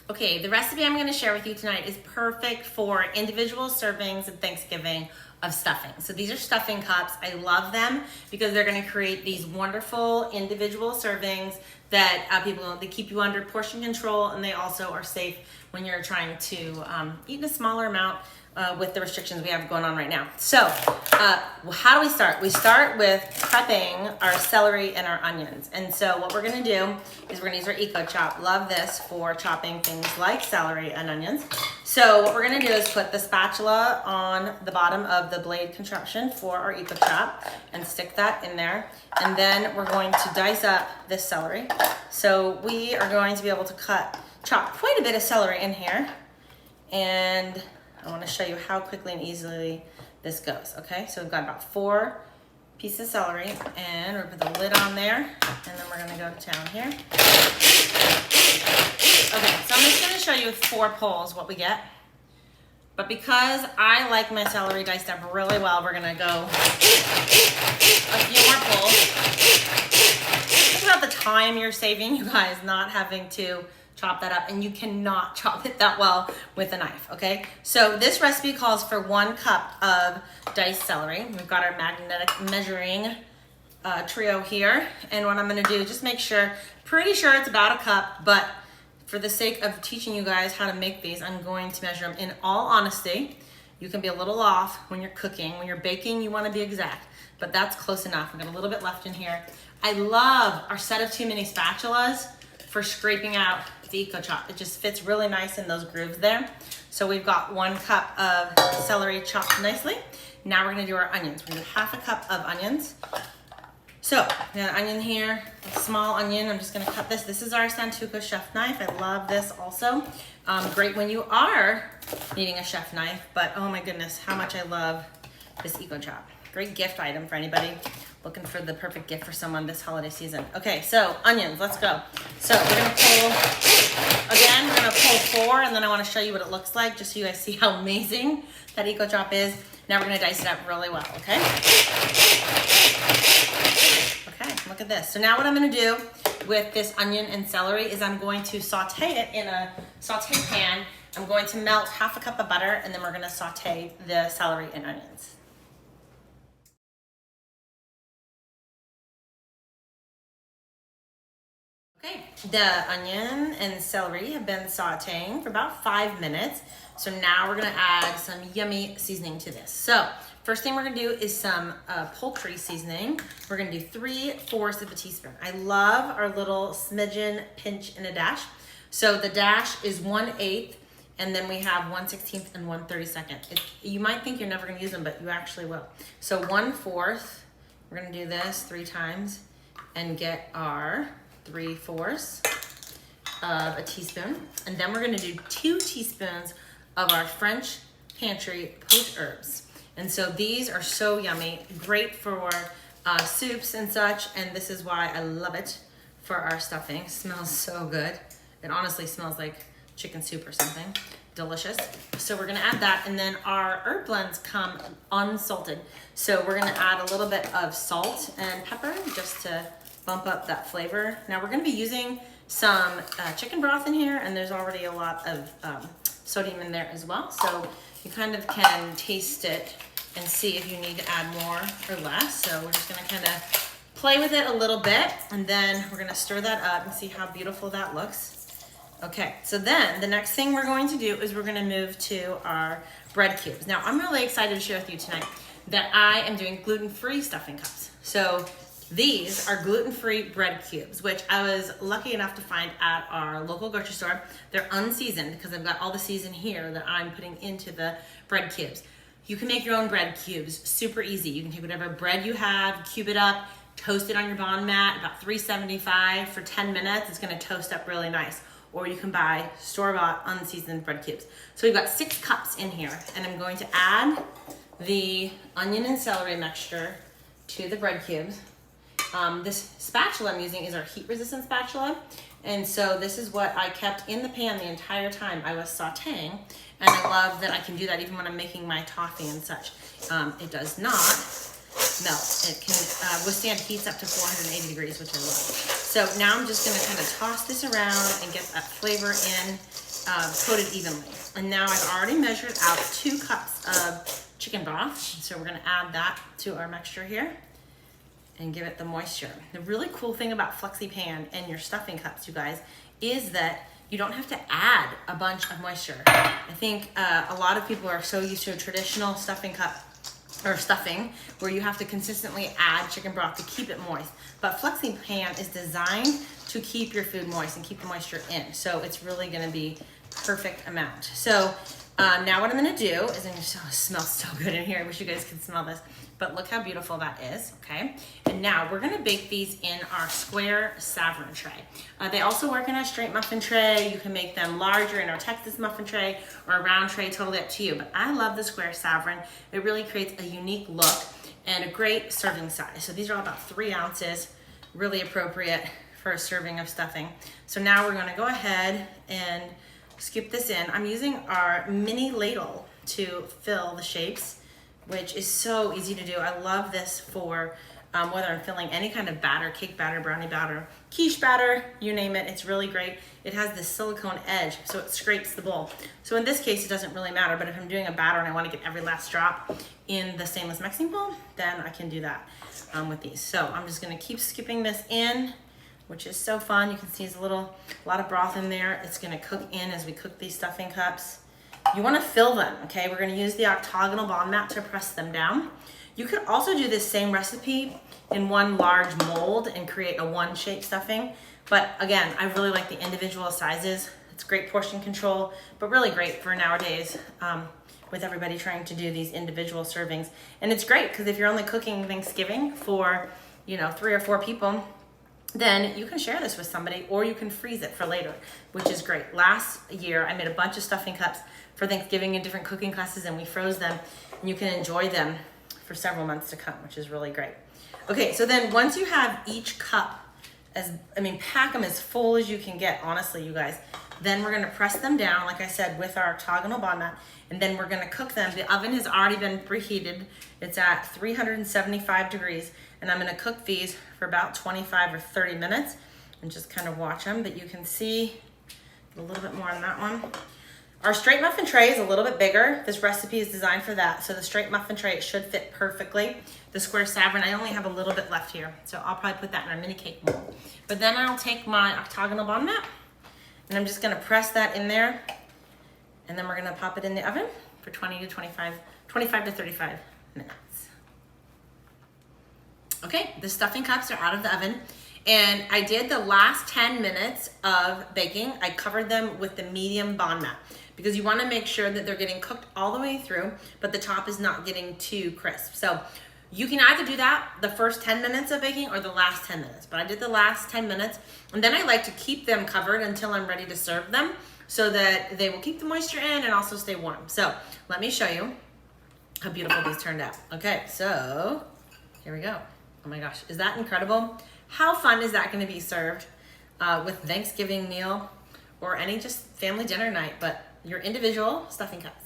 Okay, the recipe I'm gonna share with you tonight is perfect for individual servings at Thanksgiving of stuffing. So these are stuffing cups. I love them because they're gonna create these wonderful individual servings that they keep you under portion control, and they also are safe when you're trying to eat a smaller amount with the restrictions we have going on right now. So how do we start? We start with prepping our celery and our onions. And so what we're gonna do is we're gonna use our EcoChop. Love this for chopping things like celery and onions. So what we're gonna do is put the spatula on the bottom of the blade construction for our EcoChop and stick that in there. And then we're going to dice up this celery. So we are going to be able to chop quite a bit of celery in here. And I want to show you how quickly and easily this goes, okay? So we've got about 4 pieces of celery, and we're gonna put the lid on there, and then we're gonna go to town here. Okay, so I'm just gonna show you with 4 pulls what we get. But because I like my celery diced up really well, we're gonna go a few more pulls. Think about the time you're saving, you guys, not having to chop that up, and you cannot chop it that well with a knife, okay? So this recipe calls for 1 cup of diced celery. We've got our magnetic measuring trio here, and what I'm gonna do, just make sure, pretty sure it's about a cup, but for the sake of teaching you guys how to make these, I'm going to measure them. In all honesty, you can be a little off when you're cooking. When you're baking, you wanna be exact, but that's close enough. We've got a little bit left in here. I love our set of 2 mini spatulas for scraping out the EcoChop. It just fits really nice in those grooves there. So we've got 1 cup of celery chopped nicely. Now we're gonna do our onions. We're gonna do 1/2 cup of onions. So we got an onion here, a small onion. I'm just gonna cut this. This is our Santoku chef knife. I love this also. Great when you are needing a chef knife, but oh my goodness, how much I love this EcoChop. Great gift item for anybody looking for the perfect gift for someone this holiday season. Okay, so onions, let's go. So we're gonna pull 4, and then I wanna show you what it looks like, just so you guys see how amazing that EcoChop is. Now we're gonna dice it up really well, okay? Okay, look at this. So now what I'm gonna do with this onion and celery is I'm going to saute it in a saute pan. I'm going to melt 1/2 cup of butter, and then we're gonna saute the celery and onions. Okay, the onion and celery have been sauteing for about 5 minutes. So now we're gonna add some yummy seasoning to this. So first thing we're gonna do is some poultry seasoning. We're gonna do 3/4 of a teaspoon. I love our little smidgen, pinch, and a dash. So the dash is 1/8, and then we have 1/16 and 1/32. You might think you're never gonna use them, but you actually will. So 1/4, we're gonna do this 3 times and get our 3/4 of a teaspoon. And then we're gonna do 2 teaspoons of our French pantry poached herbs. And so these are so yummy, great for soups and such, and this is why I love it for our stuffing. It smells so good. It honestly smells like chicken soup or something. Delicious. So we're gonna add that, and then our herb blends come unsalted. So we're gonna add a little bit of salt and pepper just to bump up that flavor. Now we're gonna be using some chicken broth in here, and there's already a lot of sodium in there as well. So you kind of can taste it and see if you need to add more or less. So we're just gonna kind of play with it a little bit, and then we're gonna stir that up and see how beautiful that looks. Okay, so then the next thing we're going to do is we're gonna move to our bread cubes. Now I'm really excited to share with you tonight that I am doing gluten-free stuffing cups. So these are gluten-free bread cubes, which I was lucky enough to find at our local grocery store. They're unseasoned because I've got all the season here that I'm putting into the bread cubes. You can make your own bread cubes, super easy. You can take whatever bread you have, cube it up, toast it on your bond mat, about 375 for 10 minutes. It's gonna toast up really nice. Or you can buy store-bought unseasoned bread cubes. So we've got 6 cups in here, and I'm going to add the onion and celery mixture to the bread cubes. This spatula I'm using is our heat-resistant spatula, and so this is what I kept in the pan the entire time I was sauteing, and I love that I can do that even when I'm making my toffee and such. It does not melt. It can withstand heats up to 480 degrees, which I love. So now I'm just gonna kind of toss this around and get that flavor in. coated evenly. And now I've already measured out 2 cups of chicken broth. So we're gonna add that to our mixture here and give it the moisture. The really cool thing about FlexiPan and your stuffing cups, you guys, is that you don't have to add a bunch of moisture. I think a lot of people are so used to a traditional stuffing cup or stuffing where you have to consistently add chicken broth to keep it moist. But FlexiPan is designed to keep your food moist and keep the moisture in. So it's really gonna be perfect amount. So now what I'm gonna do is, it smells so good in here. I wish you guys could smell this, but look how beautiful that is, okay? And now we're gonna bake these in our square Savarin tray. They also work in a straight muffin tray. You can make them larger in our Texas muffin tray or a round tray, totally up to you. But I love the square Savarin. It really creates a unique look and a great serving size. So these are all about 3 ounces, really appropriate for a serving of stuffing. So now we're gonna go ahead and scoop this in. I'm using our mini ladle to fill the shapes, which is so easy to do. I love this for whether I'm filling any kind of batter, cake batter, brownie batter, quiche batter, you name it, it's really great. It has this silicone edge, so it scrapes the bowl. So in this case, it doesn't really matter, but if I'm doing a batter and I wanna get every last drop in the stainless mixing bowl, then I can do that with these. So I'm just gonna keep skipping this in, which is so fun. You can see there's a lot of broth in there. It's gonna cook in as we cook these stuffing cups. You wanna fill them, okay? We're gonna use the octagonal bond mat to press them down. You could also do this same recipe in one large mold and create a one-shape stuffing. But again, I really like the individual sizes. It's great portion control, but really great for nowadays with everybody trying to do these individual servings. And it's great because if you're only cooking Thanksgiving for 3 or 4 people, then you can share this with somebody or you can freeze it for later, which is great. Last year, I made a bunch of stuffing cups for Thanksgiving in different cooking classes and we froze them and you can enjoy them for several months to come, which is really great. Okay, so then once you have each cup, pack them as full as you can get, honestly, you guys. Then we're gonna press them down, like I said, with our octagonal bond mat, and then we're gonna cook them. The oven has already been preheated. It's at 375 degrees, and I'm gonna cook these for about 25 or 30 minutes and just kind of watch them, but you can see a little bit more on that one. Our straight muffin tray is a little bit bigger. This recipe is designed for that. So the straight muffin tray, it should fit perfectly. The square Savarin, I only have a little bit left here. So I'll probably put that in our mini cake mold. But then I'll take my octagonal bond mat and I'm just gonna press that in there. And then we're gonna pop it in the oven for 25 to 35 minutes. Okay, the stuffing cups are out of the oven. And I did the last 10 minutes of baking. I covered them with the medium bond mat because you wanna make sure that they're getting cooked all the way through, but the top is not getting too crisp. So you can either do that the first 10 minutes of baking or the last 10 minutes, but I did the last 10 minutes. And then I like to keep them covered until I'm ready to serve them so that they will keep the moisture in and also stay warm. So let me show you how beautiful these turned out. Okay, so here we go. Oh my gosh, is that incredible? How fun is that gonna be served with Thanksgiving meal or any just family dinner night, but your individual stuffing cups.